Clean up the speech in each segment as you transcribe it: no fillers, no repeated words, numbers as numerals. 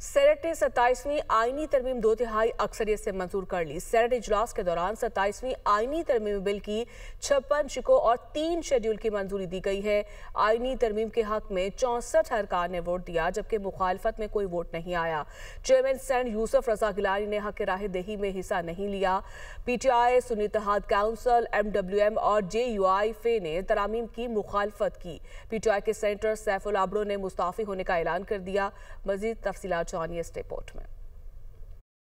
Senate ने 27वीं आईनी तरमीम 2/3 अक्सरियत से मंजूर कर ली। सेनेट इजलास के दौरान 27वीं आईनी तरमीम बिल की 56 शिकों और 3 शेड्यूल की मंजूरी दी गई है। आईनी तरमीम के हक में 64 अरकान ने वोट दिया, जबकि मुखालफत में कोई वोट नहीं आया। चेयरमैन सेनेट यूसुफ रजा गिलानी ने हक राह दही में हिस्सा नहीं लिया। PTI, सुन्नी इत्तेहाद काउंसिल, MWM और JUI ने तरामीम की मुखालफत की। PTI के सेनेटर सैफुल आबड़ो ने मुस्ताफी होने का ऐलान कर दिया। मजीद तफसीलात जानिए इस रिपोर्ट में।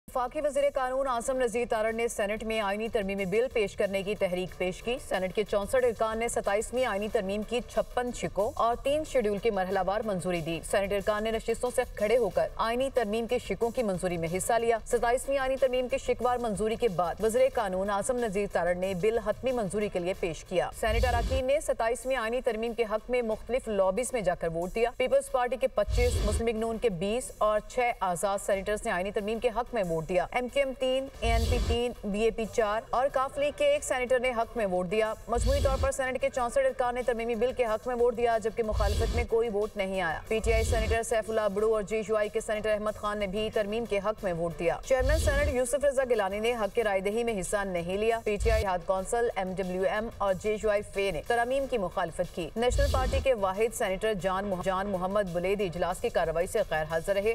वफाकी वज़ीर कानून आसिम नज़ीर तारड़ ने सेनेट में आईनी तरमीमी बिल पेश करने की तहरीक पेश की। सेनेट के 64 अरकान ने 27वीं आईनी तरमीम की 56 शिकों और 3 शेड्यूल की मरहलावार मंजूरी दी। सेनेट अरकान ने नशिस्तों से खड़े होकर आईनी तरमीम के शिकों की मंजूरी में हिस्सा लिया। 27वीं आईनी तरमीम के शिकवार मंजूरी के बाद वज़ीर कानून आसिम नज़ीर तारड़ ने बिल हतमी मंजूरी के लिए पेश किया। सेनेट अरकान ने 27वीं आईनी तरमीम के हक में मुख्तलिफ लॉबीज में जाकर वोट दिया। पीपल्स पार्टी के 25, मुस्लिम लीग नून के 20 और 6 आजाद सेनेटर्स ने आईनी तरमीम के हक में वोट दिया। MQM 3, ANP 3, BAP 4 और काफ लीग के 1 सेनेटर ने हक में वोट दिया। मजमूई तौर पर सेनेट के 64 अरकान ने तरमीमी बिल के हक में वोट दिया, जबकि मुखालफत में कोई वोट नहीं आया। PTI सेनेटर सैफुल आबड़ो और JUI के सेनेटर अहमद खान ने भी तरमीम के हक में वोट दिया। चेयरमैन सेनेट यूसुफ रजा गिलानी ने हक के रायदही में हिस्सा नहीं लिया। PTI, इत्तेहाद काउंसिल, MWM और JUI ने तरमीम की मुखालफत की। नेशनल पार्टी के वाहिद सेनेटर जान मोहम्मद बुलेदी इजलास की कार्रवाई से गैर हाजिर रहे।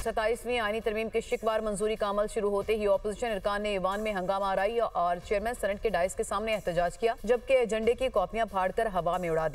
27वीं आईनी तरमीम के शिकवार मंजूरी का अमल शुरू होते ही अपोजिशन अरकान ने ईवान में हंगामा आराई और चेयरमैन सेनेट के डाइस के सामने एहतजाज किया, जबकि एजेंडे की कॉपियां फाड़कर हवा में उड़ा दी।